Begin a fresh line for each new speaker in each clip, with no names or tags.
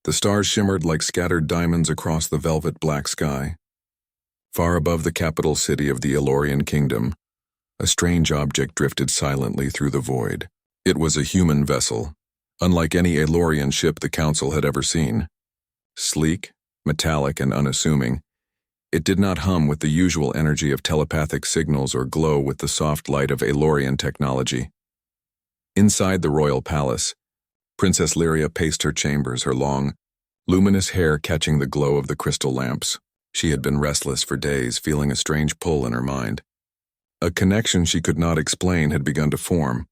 The stars shimmered like scattered diamonds across the velvet black sky. Far above the capital city of the Elorian kingdom, a strange object drifted silently through the void. It was a human vessel, unlike any Elorian ship the Council had ever seen. Sleek, metallic, and unassuming, it did not hum with the usual energy of telepathic signals or glow with the soft light of Elorian technology. Inside the royal palace, Princess Lyria paced her chambers, her long, luminous hair catching the glow of the crystal lamps. She had been restless for days, feeling a strange pull in her mind. A connection she could not explain had begun to form,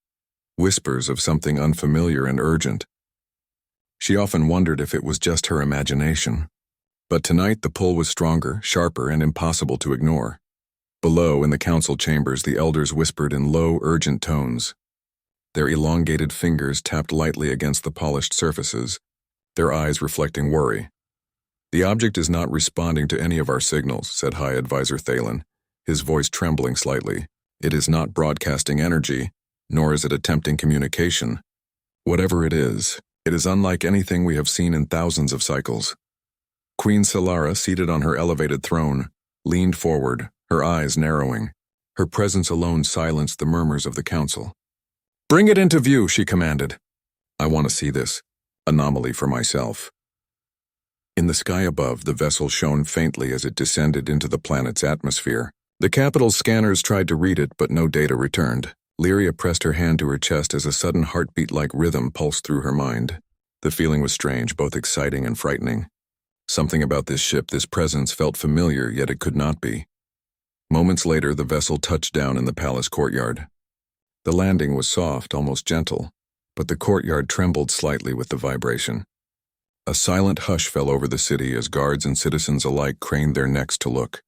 whispers of something unfamiliar and urgent. She often wondered if it was just her imagination. But tonight the pull was stronger, sharper, and impossible to ignore. Below, in the council chambers, the elders whispered in low, urgent tones. Their elongated fingers tapped lightly against the polished surfaces, their eyes reflecting worry. "The object is not responding to any of our signals," said High Advisor Thalen, his voice trembling slightly. "It is not broadcasting energy, nor is it attempting communication. Whatever it is unlike anything we have seen in thousands of cycles." Queen Solara, seated on her elevated throne, leaned forward, her eyes narrowing. Her presence alone silenced the murmurs of the council. "Bring it into view," she commanded. "I want to see this anomaly for myself." In the sky above, the vessel shone faintly as it descended into the planet's atmosphere. The capital's scanners tried to read it, but no data returned. Lyria pressed her hand to her chest as a sudden heartbeat-like rhythm pulsed through her mind. The feeling was strange, both exciting and frightening. Something about this ship, this presence, felt familiar, yet it could not be. Moments later, the vessel touched down in the palace courtyard. The landing was soft, almost gentle, but the courtyard trembled slightly with the vibration. A silent hush fell over the city as guards and citizens alike craned their necks to look.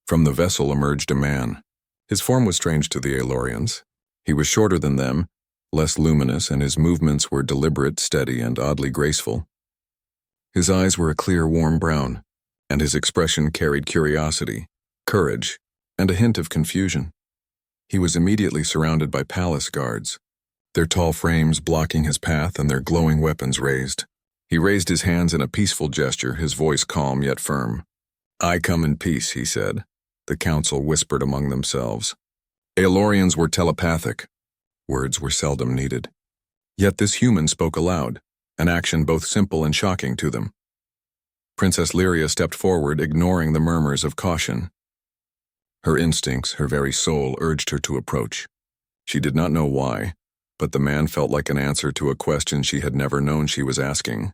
From the vessel emerged a man. His form was strange to the Elorians. He was shorter than them, less luminous, and his movements were deliberate, steady, and oddly graceful. His eyes were a clear, warm brown, and his expression carried curiosity, courage, and a hint of confusion. He was immediately surrounded by palace guards, their tall frames blocking his path and their glowing weapons raised. He raised his hands in a peaceful gesture, his voice calm yet firm. "I come in peace," he said. The council whispered among themselves. Elorians were telepathic. Words were seldom needed. Yet this human spoke aloud, an action both simple and shocking to them. Princess Lyria stepped forward, ignoring the murmurs of caution. Her instincts, her very soul, urged her to approach. She did not know why, but the man felt like an answer to a question she had never known she was asking.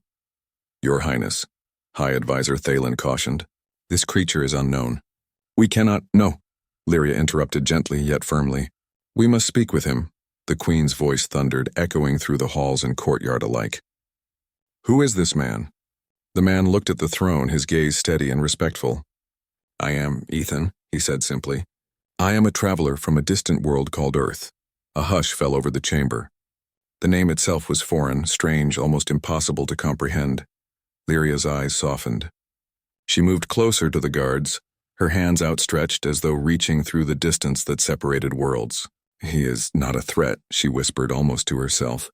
"Your Highness," High Advisor Thalen cautioned, "this creature is unknown." "We cannot—" "No," Lyria interrupted gently yet firmly. "We must speak with him," the Queen's voice thundered, echoing through the halls and courtyard alike. "Who is this man?" The man looked at the throne, his gaze steady and respectful. "I am Ethan," he said simply. "I am a traveler from a distant world called Earth." A hush fell over the chamber. The name itself was foreign, strange, almost impossible to comprehend. Lyria's eyes softened. She moved closer to the guards, her hands outstretched as though reaching through the distance that separated worlds. "He is not a threat," she whispered almost to herself.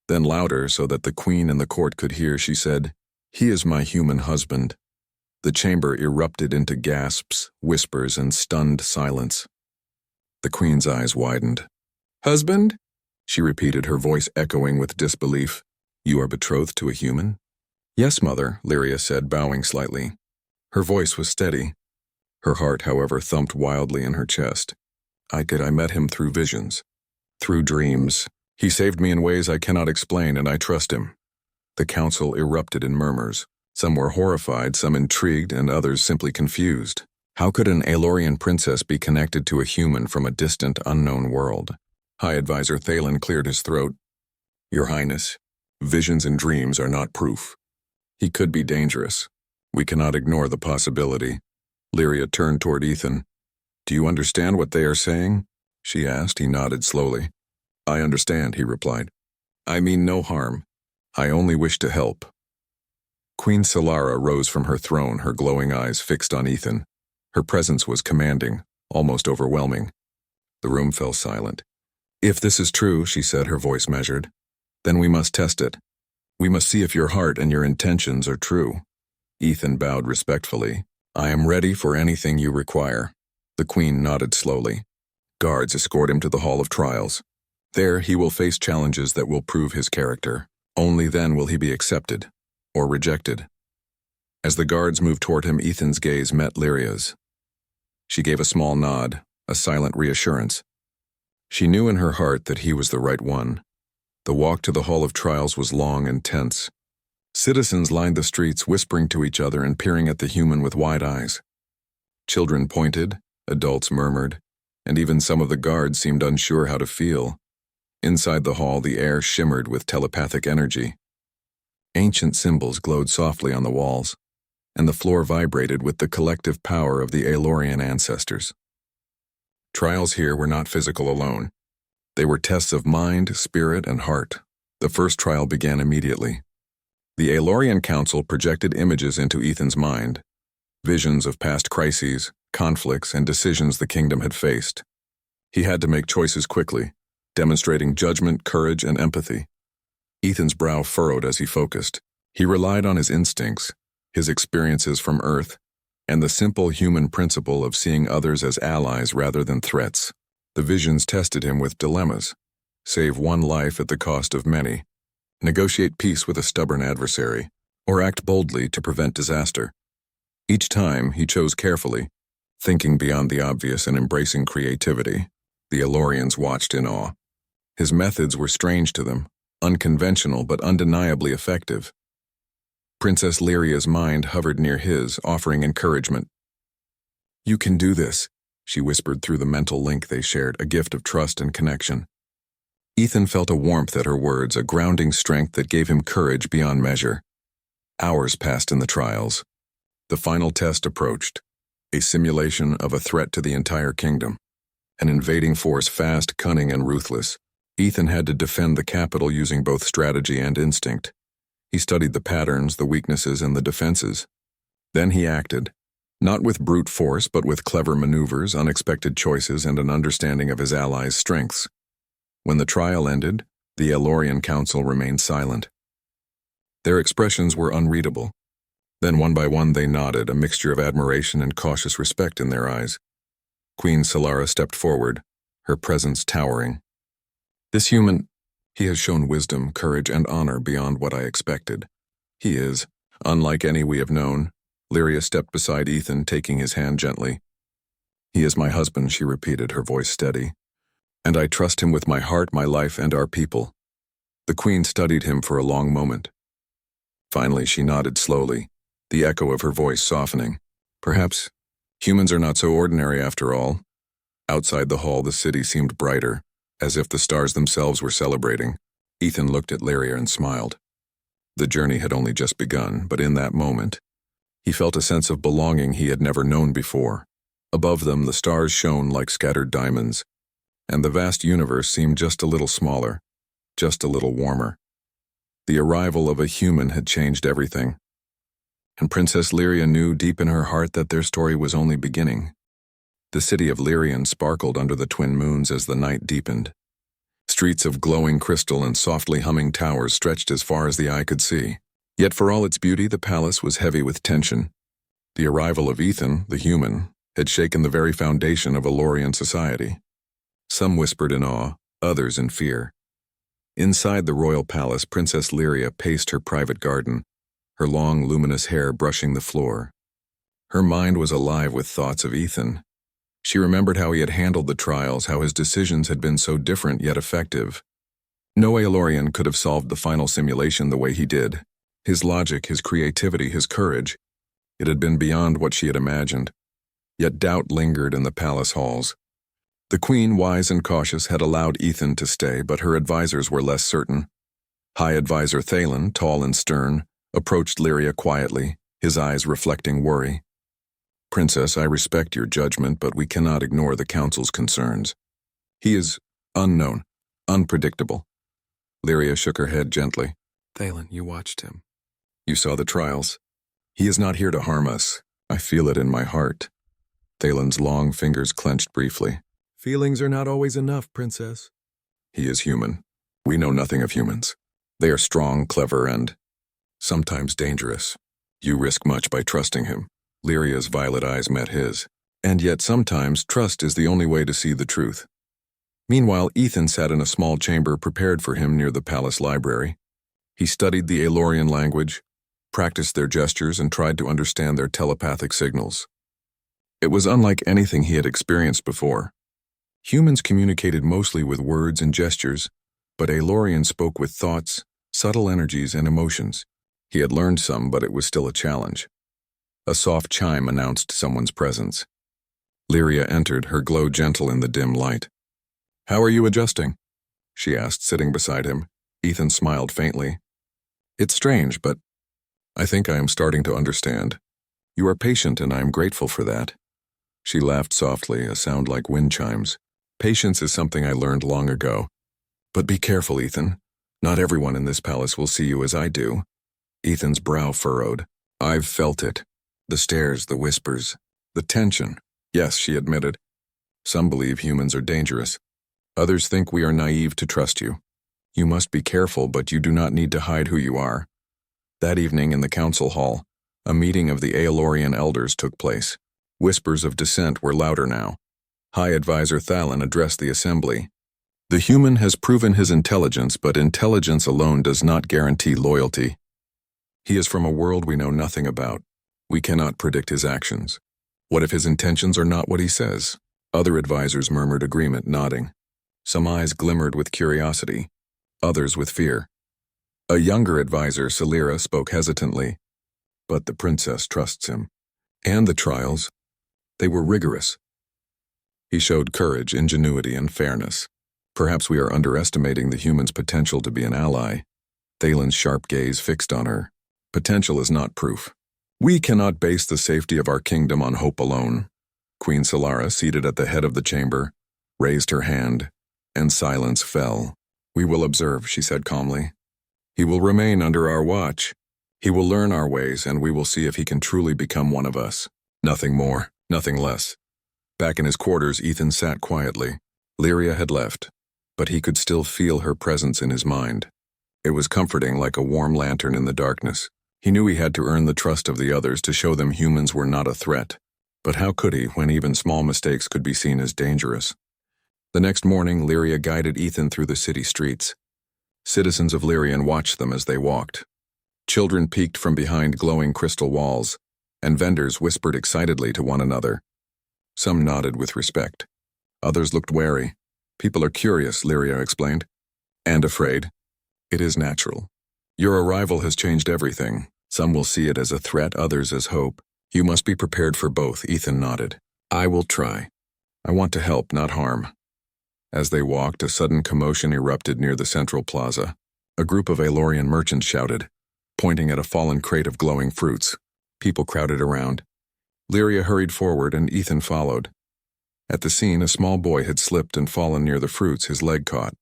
Then louder, so that the Queen and the court could hear, she said, "He is my human husband." The chamber erupted into gasps, whispers, and stunned silence. The Queen's eyes widened. "Husband?" she repeated, her voice echoing with disbelief. "You are betrothed to a human?" "Yes, Mother," Lyria said, bowing slightly. Her voice was steady. Her heart, however, thumped wildly in her chest. I met him through visions, through dreams. He saved me in ways I cannot explain, and I trust him." The council erupted in murmurs. Some were horrified, some intrigued, and others simply confused. How could an Elorian princess be connected to a human from a distant, unknown world? High Advisor Thalen cleared his throat. "Your Highness, visions and dreams are not proof. He could be dangerous. We cannot ignore the possibility." Lyria turned toward Ethan. "Do you understand what they are saying?" she asked. He nodded slowly. "I understand," he replied. "I mean no harm. I only wish to help." Queen Solara rose from her throne, her glowing eyes fixed on Ethan. Her presence was commanding, almost overwhelming. The room fell silent. "If this is true," she said, her voice measured, "then we must test it. We must see if your heart and your intentions are true. Ethan bowed respectfully. I am ready for anything you require. The Queen nodded slowly. Guards escort him to the Hall of Trials. There he will face challenges that will prove his character. Only then will he be accepted, or rejected. As the guards moved toward him, Ethan's gaze met Lyria's. She gave a small nod, a silent reassurance. She knew in her heart that he was the right one. The walk to the Hall of Trials was long and tense. Citizens lined the streets, whispering to each other and peering at the human with wide eyes. Children pointed, adults murmured, and even some of the guards seemed unsure how to feel. Inside the hall, the air shimmered with telepathic energy. Ancient symbols glowed softly on the walls, and the floor vibrated with the collective power of the Aelorian ancestors. Trials here were not physical alone. They were tests of mind, spirit, and heart. The first trial began immediately. The Aelorian Council projected images into Ethan's mind, visions of past crises, conflicts, and decisions the kingdom had faced. He had to make choices quickly, demonstrating judgment, courage, and empathy. Ethan's brow furrowed as he focused. He relied on his instincts, his experiences from Earth, and the simple human principle of seeing others as allies rather than threats. The visions tested him with dilemmas. Save one life at the cost of many. Negotiate peace with a stubborn adversary, or act boldly to prevent disaster. Each time, he chose carefully, thinking beyond the obvious and embracing creativity. The Aelorians watched in awe. His methods were strange to them, unconventional but undeniably effective. Princess Lyria's mind hovered near his, offering encouragement. You can do this, she whispered through the mental link they shared, a gift of trust and connection. Ethan felt a warmth at her words, a grounding strength that gave him courage beyond measure. Hours passed in the trials. The final test approached, a simulation of a threat to the entire kingdom. An invading force, fast, cunning, and ruthless. Ethan had to defend the capital using both strategy and instinct. He studied the patterns, the weaknesses, and the defenses. Then he acted, not with brute force, but with clever maneuvers, unexpected choices, and an understanding of his allies' strengths. When the trial ended, the Aelorian Council remained silent. Their expressions were unreadable. Then one by one they nodded, a mixture of admiration and cautious respect in their eyes. Queen Solara stepped forward, her presence towering. This human, he has shown wisdom, courage, and honor beyond what I expected. He is, unlike any we have known. Lyria stepped beside Ethan, taking his hand gently. He is my husband, she repeated, her voice steady. And I trust him with my heart, my life, and our people. The Queen studied him for a long moment. Finally, she nodded slowly, the echo of her voice softening. Perhaps humans are not so ordinary after all. Outside the hall, the city seemed brighter, as if the stars themselves were celebrating. Ethan looked at Lyria and smiled. The journey had only just begun, but in that moment, he felt a sense of belonging he had never known before. Above them, the stars shone like scattered diamonds, and the vast universe seemed just a little smaller, just a little warmer. The arrival of a human had changed everything. And Princess Lyria knew deep in her heart that their story was only beginning. The city of Lyrian sparkled under the twin moons as the night deepened. Streets of glowing crystal and softly humming towers stretched as far as the eye could see. Yet for all its beauty, the palace was heavy with tension. The arrival of Ethan, the human, had shaken the very foundation of Aelorian society. Some whispered in awe, others in fear. Inside the royal palace, Princess Lyria paced her private garden, her long, luminous hair brushing the floor. Her mind was alive with thoughts of Ethan. She remembered how he had handled the trials, how his decisions had been so different yet effective. No Aelorian could have solved the final simulation the way he did. His logic, his creativity, his courage. It had been beyond what she had imagined. Yet doubt lingered in the palace halls. The Queen, wise and cautious, had allowed Ethan to stay, but her advisors were less certain. High Advisor Thalen, tall and stern, approached Lyria quietly, his eyes reflecting worry. Princess, I respect your judgment, but we cannot ignore the Council's concerns. He is unknown, unpredictable. Lyria shook her head gently. Thalen, you watched him. You saw the trials. He is not here to harm us. I feel it in my heart. Thalen's long fingers clenched briefly. Feelings are not always enough, Princess. He is human. We know nothing of humans. They are strong, clever, and sometimes dangerous. You risk much by trusting him. Lyria's violet eyes met his. And yet sometimes trust is the only way to see the truth. Meanwhile, Ethan sat in a small chamber prepared for him near the palace library. He studied the Aelorian language, practiced their gestures, and tried to understand their telepathic signals. It was unlike anything he had experienced before. Humans communicated mostly with words and gestures, but Aelorian spoke with thoughts, subtle energies, and emotions. He had learned some, but it was still a challenge. A soft chime announced someone's presence. Lyria entered, her glow gentle in the dim light. "How are you adjusting?" she asked, sitting beside him. Ethan smiled faintly. "It's strange, but I think I am starting to understand. You are patient, and I am grateful for that." She laughed softly, a sound like wind chimes. "Patience is something I learned long ago. But be careful, Ethan. Not everyone in this palace will see you as I do." Ethan's brow furrowed. "I've felt it. The stares, the whispers, the tension." "Yes," she admitted. "Some believe humans are dangerous. Others think we are naive to trust you. You must be careful, but you do not need to hide who you are." That evening in the council hall, a meeting of the Aelorian elders took place. Whispers of dissent were louder now. High Advisor Thalin addressed the assembly. "The human has proven his intelligence, but intelligence alone does not guarantee loyalty. He is from a world we know nothing about. We cannot predict his actions. What if his intentions are not what he says?" Other advisors murmured agreement, nodding. Some eyes glimmered with curiosity, others with fear. A younger advisor, Celira, spoke hesitantly. "But the princess trusts him. And the trials, they were rigorous." He showed courage, ingenuity, and fairness. "Perhaps we are underestimating the human's potential to be an ally." Thalin's sharp gaze fixed on her. "Potential is not proof. We cannot base the safety of our kingdom on hope alone." Queen Solara, seated at the head of the chamber, raised her hand, and silence fell. "We will observe," she said calmly. "He will remain under our watch. He will learn our ways, and we will see if he can truly become one of us. Nothing more, nothing less." Back in his quarters, Ethan sat quietly. Lyria had left, but he could still feel her presence in his mind. It was comforting, like a warm lantern in the darkness. He knew he had to earn the trust of the others to show them humans were not a threat. But how could he when even small mistakes could be seen as dangerous? The next morning, Lyria guided Ethan through the city streets. Citizens of Lyrian watched them as they walked. Children peeked from behind glowing crystal walls, and vendors whispered excitedly to one another. Some nodded with respect. Others looked wary. "People are curious," Lyria explained. "And afraid. It is natural. Your arrival has changed everything. Some will see it as a threat, others as hope. You must be prepared for both," Ethan nodded. "I will try. I want to help, not harm." As they walked, a sudden commotion erupted near the central plaza. A group of Aelorian merchants shouted, pointing at a fallen crate of glowing fruits. People crowded around. Lyria hurried forward, and Ethan followed. At the scene, a small boy had slipped and fallen near the fruits, his leg caught.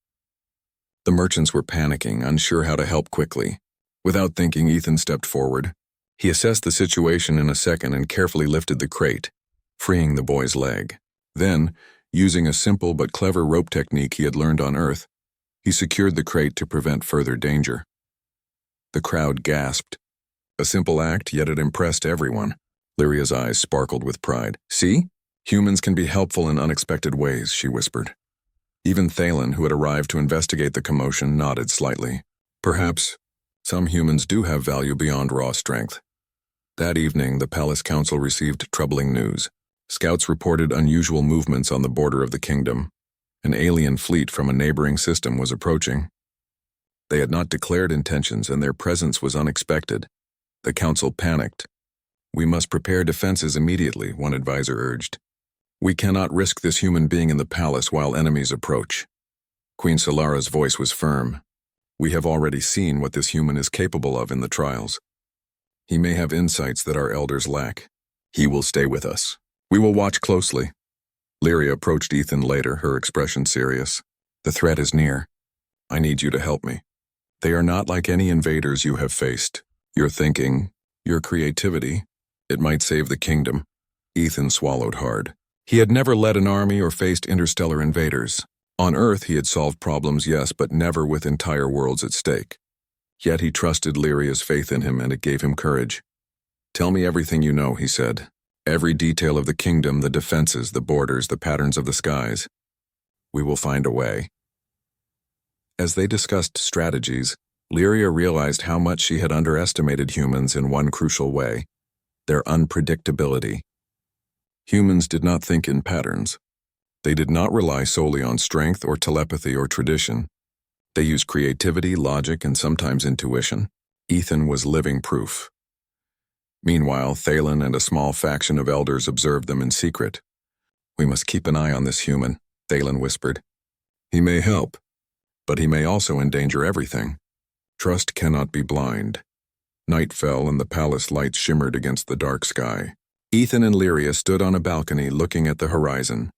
The merchants were panicking, unsure how to help quickly. Without thinking, Ethan stepped forward. He assessed the situation in a second and carefully lifted the crate, freeing the boy's leg. Then, using a simple but clever rope technique he had learned on Earth, he secured the crate to prevent further danger. The crowd gasped. A simple act, yet it impressed everyone. Lyria's eyes sparkled with pride. "See? Humans can be helpful in unexpected ways," she whispered. Even Thalin, who had arrived to investigate the commotion, nodded slightly. "Perhaps some humans do have value beyond raw strength." That evening, the palace council received troubling news. Scouts reported unusual movements on the border of the kingdom. An alien fleet from a neighboring system was approaching. They had not declared intentions, and their presence was unexpected. The council panicked. "We must prepare defenses immediately," one advisor urged. "We cannot risk this human being in the palace while enemies approach." Queen Solara's voice was firm. "We have already seen what this human is capable of in the trials. He may have insights that our elders lack. He will stay with us. We will watch closely." Lyria approached Ethan later, her expression serious. "The threat is near. I need you to help me. They are not like any invaders you have faced. Your thinking, your creativity, it might save the kingdom." Ethan swallowed hard. He had never led an army or faced interstellar invaders. On Earth, he had solved problems, yes, but never with entire worlds at stake. Yet he trusted Lyria's faith in him, and it gave him courage. "Tell me everything you know," he said. "Every detail of the kingdom, the defenses, the borders, the patterns of the skies. We will find a way." As they discussed strategies, Lyria realized how much she had underestimated humans in one crucial way: their unpredictability. Humans did not think in patterns. They did not rely solely on strength or telepathy or tradition. They used creativity, logic, and sometimes intuition. Ethan was living proof. Meanwhile, Thalen and a small faction of elders observed them in secret. "We must keep an eye on this human," Thalen whispered. "He may help, but he may also endanger everything. Trust cannot be blind." Night fell and the palace lights shimmered against the dark sky. Ethan and Lyria stood on a balcony looking at the horizon.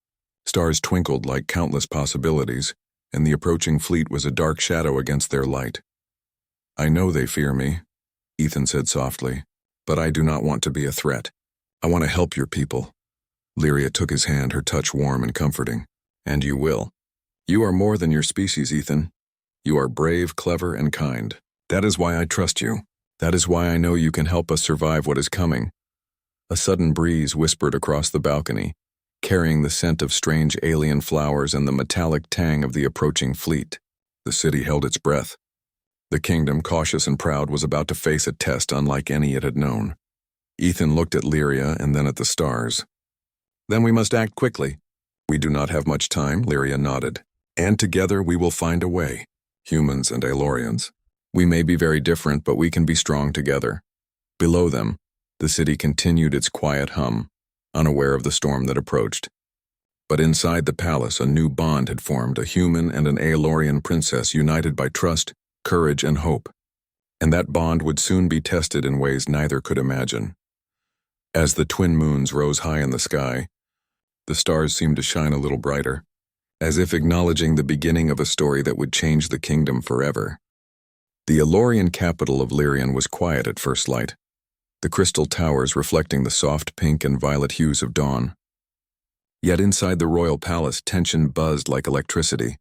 Stars twinkled like countless possibilities, and the approaching fleet was a dark shadow against their light. "I know they fear me," Ethan said softly, "but I do not want to be a threat. I want to help your people." Lyria took his hand, her touch warm and comforting. "And you will. You are more than your species, Ethan. You are brave, clever, and kind. That is why I trust you. That is why I know you can help us survive what is coming." A sudden breeze whispered across the balcony, carrying the scent of strange alien flowers and the metallic tang of the approaching fleet. The city held its breath. The kingdom, cautious and proud, was about to face a test unlike any it had known. Ethan looked at Lyria and then at the stars. "Then we must act quickly." "We do not have much time," Lyria nodded. "And together we will find a way. Humans and Aelorians. We may be very different, but we can be strong together." Below them, the city continued its quiet hum, unaware of the storm that approached. But inside the palace, a new bond had formed, a human and an Aelorian princess united by trust, courage, and hope. And that bond would soon be tested in ways neither could imagine. As the twin moons rose high in the sky, the stars seemed to shine a little brighter, as if acknowledging the beginning of a story that would change the kingdom forever. The Aelorian capital of Lyrian was quiet at first light, the crystal towers reflecting the soft pink and violet hues of dawn. Yet inside the royal palace, tension buzzed like electricity.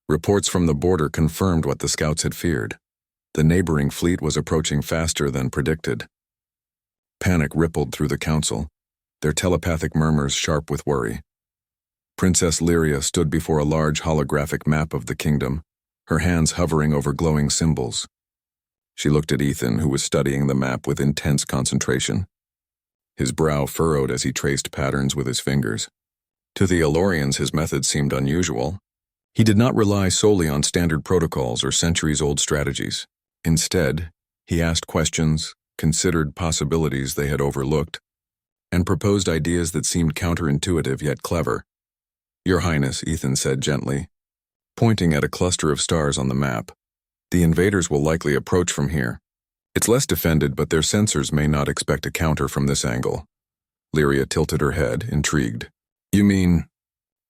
Reports from the border confirmed what the scouts had feared. The neighboring fleet was approaching faster than predicted. Panic rippled through the council, their telepathic murmurs sharp with worry. Princess Lyria stood before a large holographic map of the kingdom, her hands hovering over glowing symbols. She looked at Ethan, who was studying the map with intense concentration. His brow furrowed as he traced patterns with his fingers. To the Aelorians, his method seemed unusual. He did not rely solely on standard protocols or centuries-old strategies. Instead, he asked questions, considered possibilities they had overlooked, and proposed ideas that seemed counterintuitive yet clever. "Your Highness," Ethan said gently, pointing at a cluster of stars on the map, "the invaders will likely approach from here. It's less defended, but their sensors may not expect a counter from this angle." Lyria tilted her head, intrigued. "You mean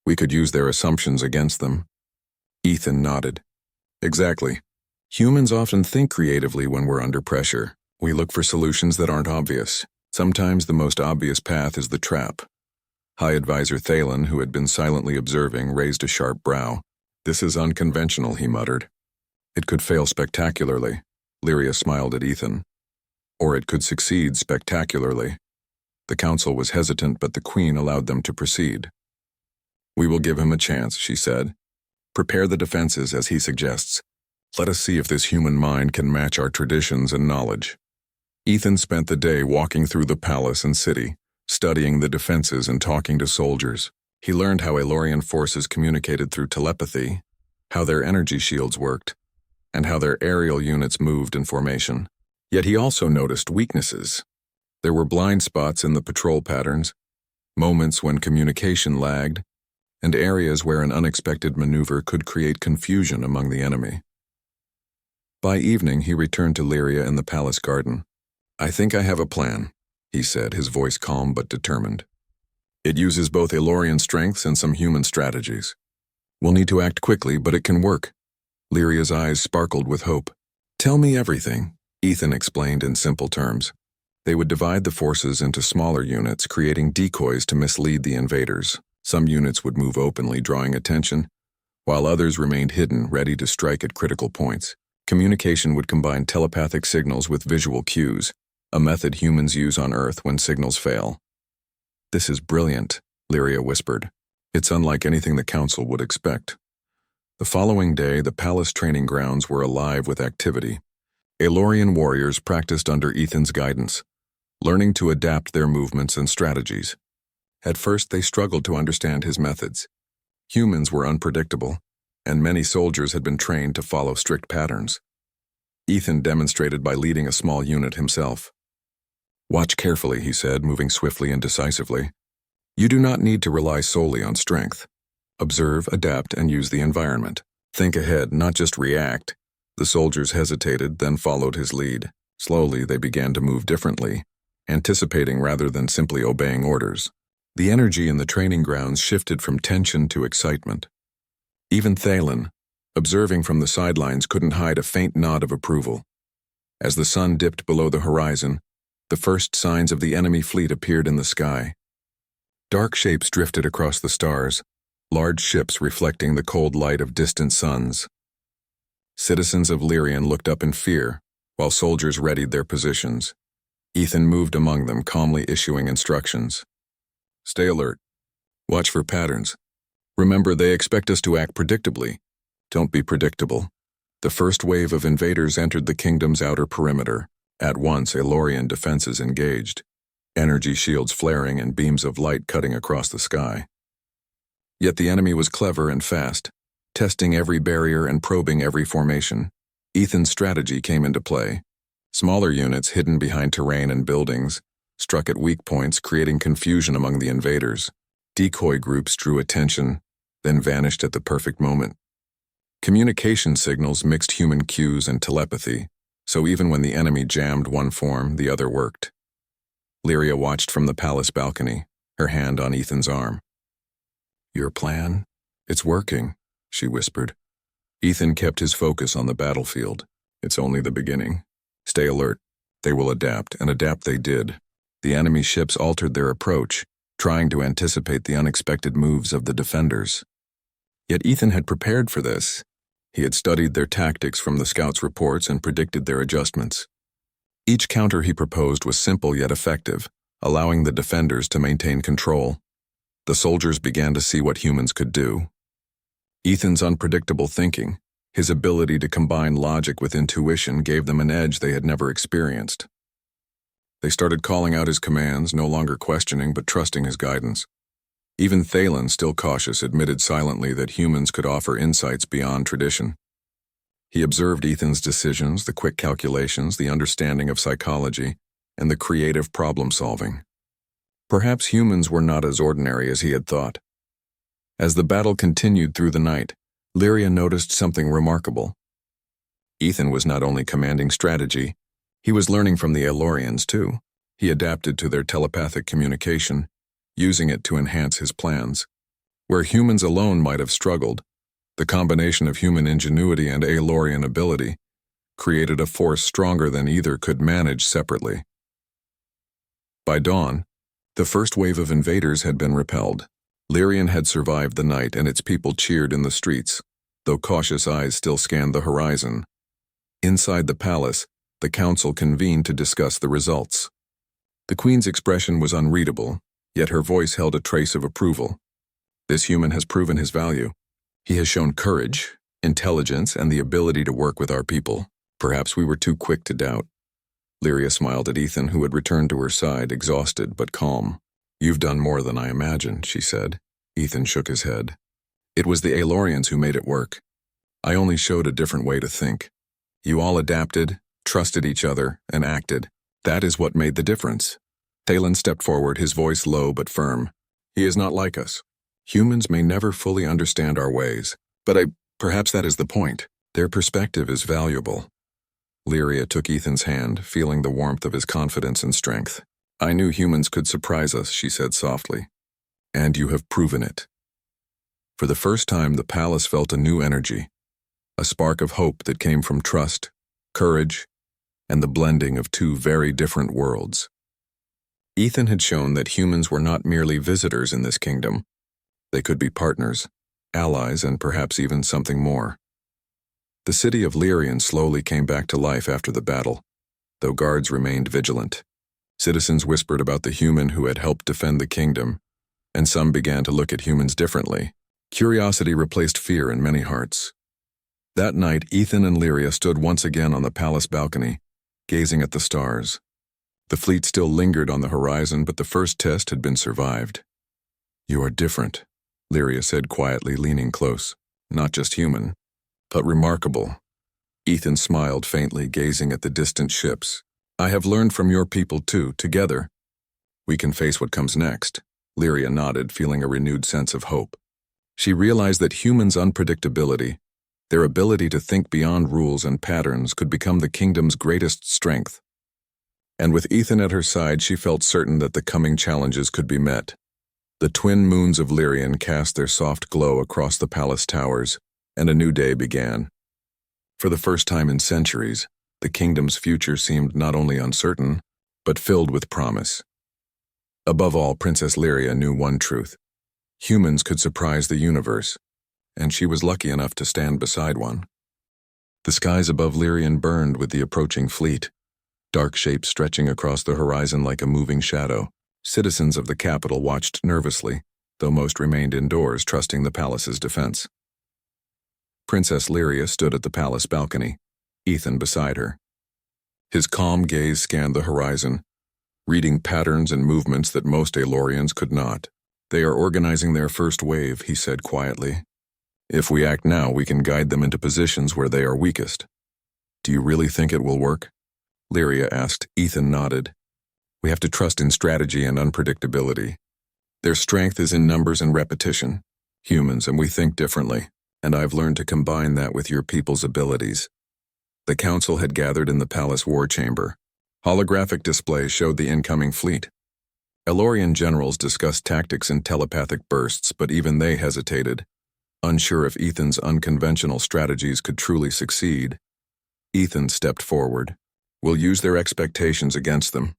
we could use their assumptions against them?" Ethan nodded. "Exactly. Humans often think creatively when we're under pressure. We look for solutions that aren't obvious. Sometimes the most obvious path is the trap." High Advisor Thalen, who had been silently observing, raised a sharp brow. "This is unconventional," he muttered. "It could fail spectacularly." Lyria smiled at Ethan. "Or it could succeed spectacularly." The council was hesitant, but the queen allowed them to proceed. "We will give him a chance," she said. "Prepare the defenses as he suggests. Let us see if this human mind can match our traditions and knowledge." Ethan spent the day walking through the palace and city, studying the defenses and talking to soldiers. He learned how Aelorian forces communicated through telepathy, how their energy shields worked, and how their aerial units moved in formation. Yet he also noticed weaknesses. There were blind spots in the patrol patterns, moments when communication lagged, and areas where an unexpected maneuver could create confusion among the enemy. By evening, he returned to Lyria in the palace garden. "I think I have a plan," he said, his voice calm but determined. "It uses both Aelorian strengths and some human strategies. We'll need to act quickly, but it can work." Lyria's eyes sparkled with hope. "Tell me everything," Ethan explained in simple terms. They would divide the forces into smaller units, creating decoys to mislead the invaders. Some units would move openly, drawing attention, while others remained hidden, ready to strike at critical points. Communication would combine telepathic signals with visual cues, a method humans use on Earth when signals fail. "This is brilliant," Lyria whispered. "It's unlike anything the Council would expect." The following day, the palace training grounds were alive with activity. Aelorian warriors practiced under Ethan's guidance, learning to adapt their movements and strategies. At first, they struggled to understand his methods. Humans were unpredictable, and many soldiers had been trained to follow strict patterns. Ethan demonstrated by leading a small unit himself. "Watch carefully," he said, moving swiftly and decisively. "You do not need to rely solely on strength. Observe, adapt, and use the environment. Think ahead, not just react." The soldiers hesitated, then followed his lead. Slowly, they began to move differently, anticipating rather than simply obeying orders. The energy in the training grounds shifted from tension to excitement. Even Thalen, observing from the sidelines, couldn't hide a faint nod of approval. As the sun dipped below the horizon, the first signs of the enemy fleet appeared in the sky. Dark shapes drifted across the stars, large ships reflecting the cold light of distant suns. Citizens of Lyrian looked up in fear, while soldiers readied their positions. Ethan moved among them, calmly issuing instructions. "Stay alert. Watch for patterns. Remember, they expect us to act predictably. Don't be predictable." The first wave of invaders entered the kingdom's outer perimeter. At once, Aelorian defenses engaged, energy shields flaring and beams of light cutting across the sky. Yet the enemy was clever and fast, testing every barrier and probing every formation. Ethan's strategy came into play. Smaller units hidden behind terrain and buildings struck at weak points, creating confusion among the invaders. Decoy groups drew attention, then vanished at the perfect moment. Communication signals mixed human cues and telepathy, so even when the enemy jammed one form, the other worked. Lyria watched from the palace balcony, her hand on Ethan's arm. "Your plan? It's working," she whispered. Ethan kept his focus on the battlefield. "It's only the beginning. Stay alert. They will adapt, and adapt they did." The enemy ships altered their approach, trying to anticipate the unexpected moves of the defenders. Yet Ethan had prepared for this. He had studied their tactics from the scouts' reports and predicted their adjustments. Each counter he proposed was simple yet effective, allowing the defenders to maintain control. The soldiers began to see what humans could do. Ethan's unpredictable thinking, his ability to combine logic with intuition, gave them an edge they had never experienced. They started calling out his commands, no longer questioning but trusting his guidance. Even Thalen, still cautious, admitted silently that humans could offer insights beyond tradition. He observed Ethan's decisions, the quick calculations, the understanding of psychology, and the creative problem-solving. Perhaps humans were not as ordinary as he had thought. As the battle continued through the night, Lyria noticed something remarkable. Ethan was not only commanding strategy, he was learning from the Aelorians too. He adapted to their telepathic communication, using it to enhance his plans. Where humans alone might have struggled, the combination of human ingenuity and Aelorian ability created a force stronger than either could manage separately. By dawn, the first wave of invaders had been repelled. Lyrian had survived the night, and its people cheered in the streets, though cautious eyes still scanned the horizon. Inside the palace, the council convened to discuss the results. The queen's expression was unreadable, yet her voice held a trace of approval. "This human has proven his value. He has shown courage, intelligence, and the ability to work with our people. Perhaps we were too quick to doubt." Lyria smiled at Ethan, who had returned to her side, exhausted but calm. "You've done more than I imagined," she said. Ethan shook his head. "It was the Aelorians who made it work. I only showed a different way to think. You all adapted, trusted each other, and acted. That is what made the difference." Thalen stepped forward, his voice low but firm. "He is not like us. Humans may never fully understand our ways, but perhaps that is the point. Their perspective is valuable." Lyria took Ethan's hand, feeling the warmth of his confidence and strength. "I knew humans could surprise us," she said softly. "And you have proven it." For the first time, the palace felt a new energy, a spark of hope that came from trust, courage, and the blending of two very different worlds. Ethan had shown that humans were not merely visitors in this kingdom. They could be partners, allies, and perhaps even something more. The city of Lyrian slowly came back to life after the battle, though guards remained vigilant. Citizens whispered about the human who had helped defend the kingdom, and some began to look at humans differently. Curiosity replaced fear in many hearts. That night, Ethan and Lyria stood once again on the palace balcony, gazing at the stars. The fleet still lingered on the horizon, but the first test had been survived. "You are different," Lyria said quietly, leaning close. "Not just human, but remarkable." Ethan smiled faintly, gazing at the distant ships. "I have learned from your people too. Together, we can face what comes next." Lyria nodded, feeling a renewed sense of hope. She realized that humans' unpredictability, their ability to think beyond rules and patterns, could become the kingdom's greatest strength. And with Ethan at her side, she felt certain that the coming challenges could be met. The twin moons of Lyrian cast their soft glow across the palace towers, and a new day began. For the first time in centuries, the kingdom's future seemed not only uncertain, but filled with promise. Above all, Princess Lyria knew one truth: humans could surprise the universe, and she was lucky enough to stand beside one. The skies above Lyrian burned with the approaching fleet, dark shapes stretching across the horizon like a moving shadow. Citizens of the capital watched nervously, though most remained indoors, trusting the palace's defense. Princess Lyria stood at the palace balcony, Ethan beside her. His calm gaze scanned the horizon, reading patterns and movements that most Aelorians could not. "They are organizing their first wave," he said quietly. "If we act now, we can guide them into positions where they are weakest." "Do you really think it will work?" Lyria asked. Ethan nodded. "We have to trust in strategy and unpredictability. Their strength is in numbers and repetition. Humans, and we think differently, and I've learned to combine that with your people's abilities." The council had gathered in the palace war chamber. Holographic displays showed the incoming fleet. Aelorian generals discussed tactics in telepathic bursts, but even they hesitated, unsure if Ethan's unconventional strategies could truly succeed. Ethan stepped forward. "We'll use their expectations against them.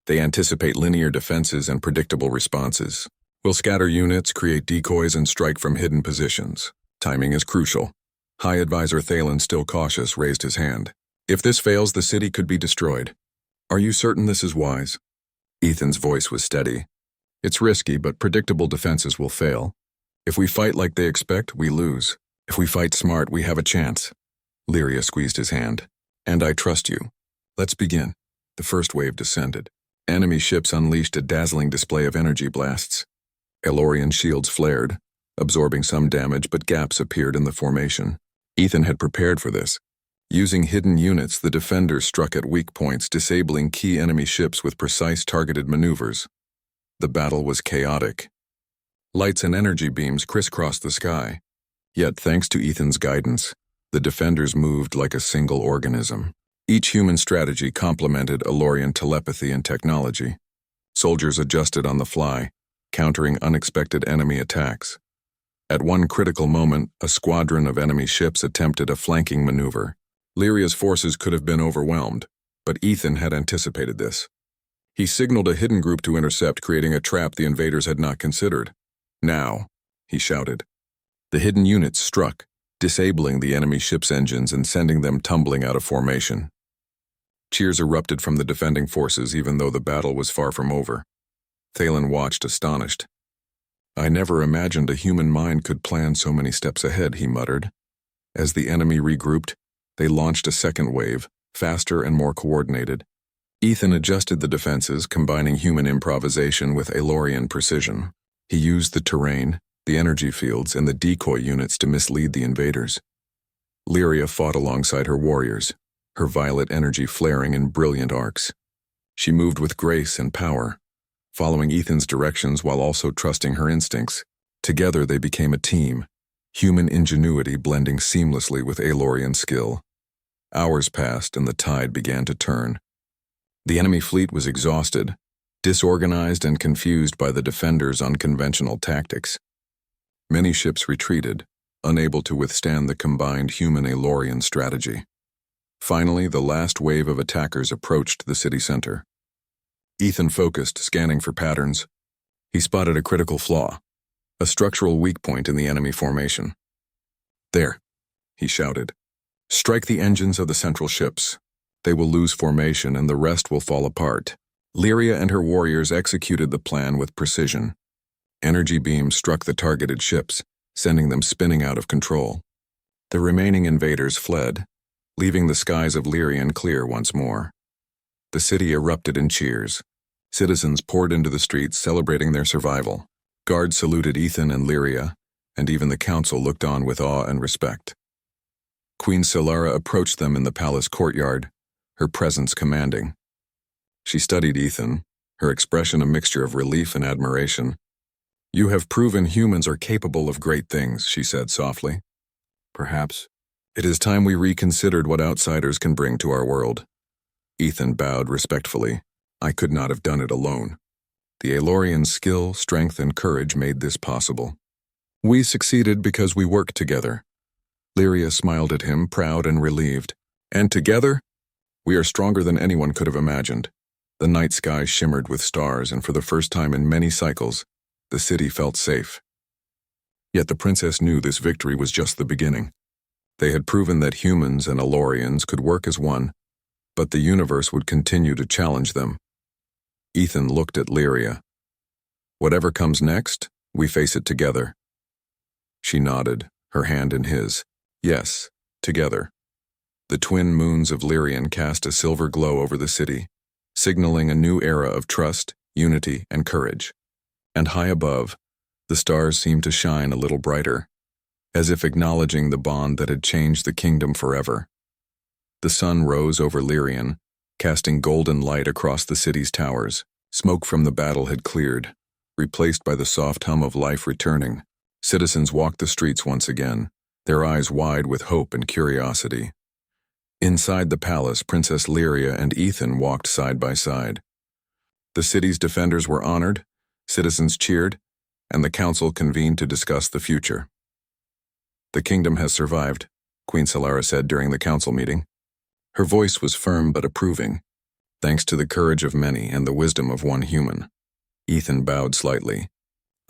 They anticipate linear defenses and predictable responses. We'll scatter units, create decoys, and strike from hidden positions. Timing is crucial." High Advisor Thalen, still cautious, raised his hand. "If this fails, the city could be destroyed. Are you certain this is wise?" Ethan's voice was steady. "It's risky, but predictable defenses will fail. If we fight like they expect, we lose. If we fight smart, we have a chance." Lyria squeezed his hand. "And I trust you. Let's begin." The first wave descended. Enemy ships unleashed a dazzling display of energy blasts. Aelorian shields flared, absorbing some damage, but gaps appeared in the formation. Ethan had prepared for this. Using hidden units, the defenders struck at weak points, disabling key enemy ships with precise targeted maneuvers. The battle was chaotic. Lights and energy beams crisscrossed the sky. Yet, thanks to Ethan's guidance, the defenders moved like a single organism. Each human strategy complemented Aelorian telepathy and technology. Soldiers adjusted on the fly, countering unexpected enemy attacks. At one critical moment, a squadron of enemy ships attempted a flanking maneuver. Lyria's forces could have been overwhelmed, but Ethan had anticipated this. He signaled a hidden group to intercept, creating a trap the invaders had not considered. "Now," he shouted. The hidden units struck, disabling the enemy ship's engines and sending them tumbling out of formation. Cheers erupted from the defending forces, even though the battle was far from over. Thalen watched, astonished. "I never imagined a human mind could plan so many steps ahead," he muttered. As the enemy regrouped, they launched a second wave, faster and more coordinated. Ethan adjusted the defenses, combining human improvisation with Aelorian precision. He used the terrain, the energy fields, and the decoy units to mislead the invaders. Lyria fought alongside her warriors, her violet energy flaring in brilliant arcs. She moved with grace and power, following Ethan's directions while also trusting her instincts. Together they became a team, human ingenuity blending seamlessly with Aelorian skill. Hours passed and the tide began to turn. The enemy fleet was exhausted, disorganized and confused by the defenders' unconventional tactics. Many ships retreated, unable to withstand the combined human-Aelorian strategy. Finally, the last wave of attackers approached the city center. Ethan focused, scanning for patterns. He spotted a critical flaw, a structural weak point in the enemy formation. "There," he shouted. Strike the engines of the central ships. They will lose formation and the rest will fall apart. Lyria and her warriors executed the plan with precision. Energy beams struck the targeted ships, sending them spinning out of control. The remaining invaders fled, leaving the skies of Lyrian clear once more. The city erupted in cheers. Citizens poured into the streets celebrating their survival. Guards saluted Ethan and Lyria, and even the council looked on with awe and respect. Queen Solara approached them in the palace courtyard, her presence commanding. She studied Ethan, her expression a mixture of relief and admiration. "You have proven humans are capable of great things," she said softly. "Perhaps it is time we reconsidered what outsiders can bring to our world." Ethan bowed respectfully. "I could not have done it alone. The Aelorians' skill, strength, and courage made this possible. We succeeded because we worked together." Lyria smiled at him, proud and relieved. "And together, we are stronger than anyone could have imagined." The night sky shimmered with stars, and for the first time in many cycles, the city felt safe. Yet the princess knew this victory was just the beginning. They had proven that humans and Aelorians could work as one, but the universe would continue to challenge them. Ethan looked at Lyria. "Whatever comes next, we face it together." She nodded, her hand in his. "Yes, together." The twin moons of Lyrian cast a silver glow over the city, signaling a new era of trust, unity, and courage. And high above, the stars seemed to shine a little brighter, as if acknowledging the bond that had changed the kingdom forever. The sun rose over Lyrian, casting golden light across the city's towers. Smoke from the battle had cleared, replaced by the soft hum of life returning. Citizens walked the streets once again, their eyes wide with hope and curiosity. Inside the palace, Princess Lyria and Ethan walked side by side. The city's defenders were honored, citizens cheered, and the council convened to discuss the future. "The kingdom has survived," Queen Solara said during the council meeting. Her voice was firm but approving, thanks to the courage of many and the wisdom of one human. Ethan bowed slightly.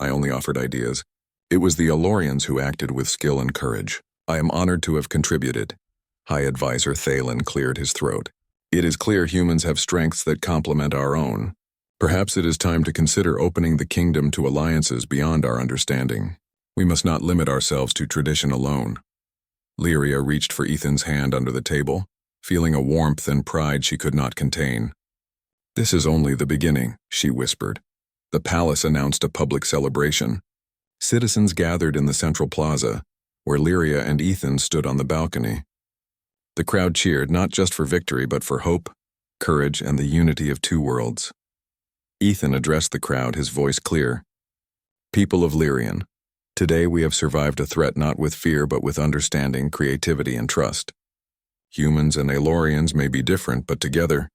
"I only offered ideas. It was the Aelorians who acted with skill and courage. I am honored to have contributed." High Advisor Thalen cleared his throat. "It is clear humans have strengths that complement our own. Perhaps it is time to consider opening the kingdom to alliances beyond our understanding. We must not limit ourselves to tradition alone." Lyria reached for Ethan's hand under the table, feeling a warmth and pride she could not contain. "This is only the beginning," she whispered. The palace announced a public celebration. Citizens gathered in the central plaza, where Lyria and Ethan stood on the balcony. The crowd cheered not just for victory but for hope, courage, and the unity of two worlds. Ethan addressed the crowd, his voice clear. "People of Lyrian, today we have survived a threat not with fear but with understanding, creativity, and trust. Humans and Aelorians may be different, but together,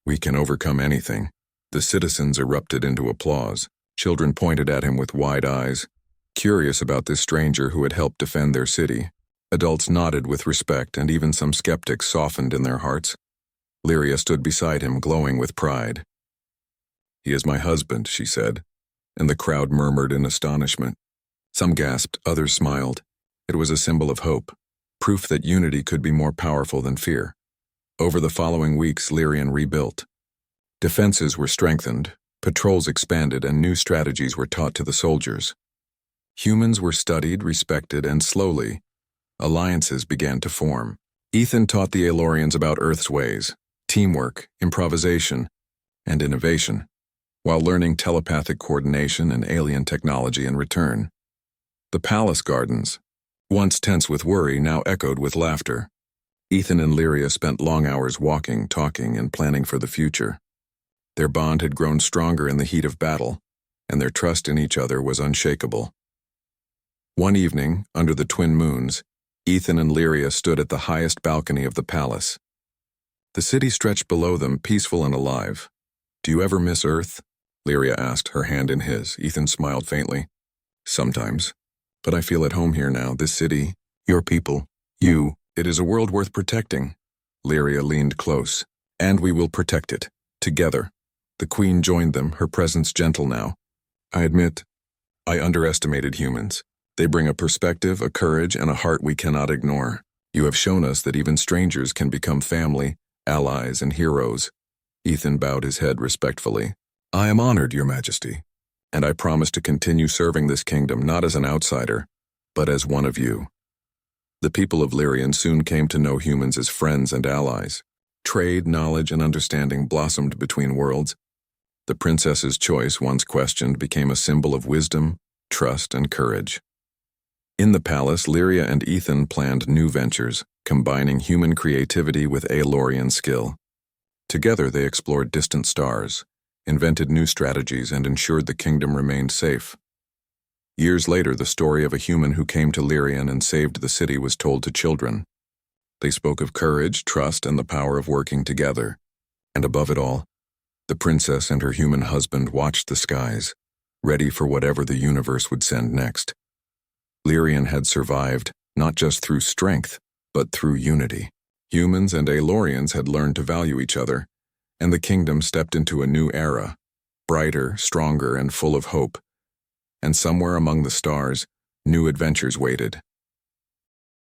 we can overcome anything." The citizens erupted into applause. Children pointed at him with wide eyes, curious about this stranger who had helped defend their city. Adults nodded with respect, and even some skeptics softened in their hearts. Lyria stood beside him, glowing with pride. "He is my husband," she said, and the crowd murmured in astonishment. Some gasped, others smiled. It was a symbol of hope, proof that unity could be more powerful than fear. Over the following weeks, Lyrian rebuilt. Defenses were strengthened, patrols expanded, and new strategies were taught to the soldiers. Humans were studied, respected, and slowly, alliances began to form. Ethan taught the Aelorians about Earth's ways, teamwork, improvisation, and innovation, while learning telepathic coordination and alien technology in return. The palace gardens, once tense with worry, now echoed with laughter. Ethan and Lyria spent long hours walking, talking, and planning for the future. Their bond had grown stronger in the heat of battle, and their trust in each other was unshakable. One evening, under the twin moons, Ethan and Lyria stood at the highest balcony of the palace. The city stretched below them, peaceful and alive. "Do you ever miss Earth?" Lyria asked, her hand in his. Ethan smiled faintly. "Sometimes. But I feel at home here now, this city, your people, you. It is a world worth protecting." Lyria leaned close. "And we will protect it, together." The Queen joined them, her presence gentle now. "I admit, I underestimated humans. They bring a perspective, a courage, and a heart we cannot ignore. You have shown us that even strangers can become family, allies, and heroes. Ethan bowed his head respectfully. I am honored, Your Majesty, and I promise to continue serving this kingdom not as an outsider, but as one of you. The people of Lyrian soon came to know humans as friends and allies. Trade, knowledge, and understanding blossomed between worlds. The princess's choice, once questioned, became a symbol of wisdom, trust, and courage. In the palace, Lyria and Ethan planned new ventures, combining human creativity with Aelorian skill. Together they explored distant stars, invented new strategies, and ensured the kingdom remained safe. Years later, the story of a human who came to Lyrian and saved the city was told to children. They spoke of courage, trust, and the power of working together. And above it all, the princess and her human husband watched the skies, ready for whatever the universe would send next. Lyrian had survived, not just through strength, but through unity. Humans and Aelorians had learned to value each other, and the kingdom stepped into a new era, brighter, stronger, and full of hope. And somewhere among the stars, new adventures waited.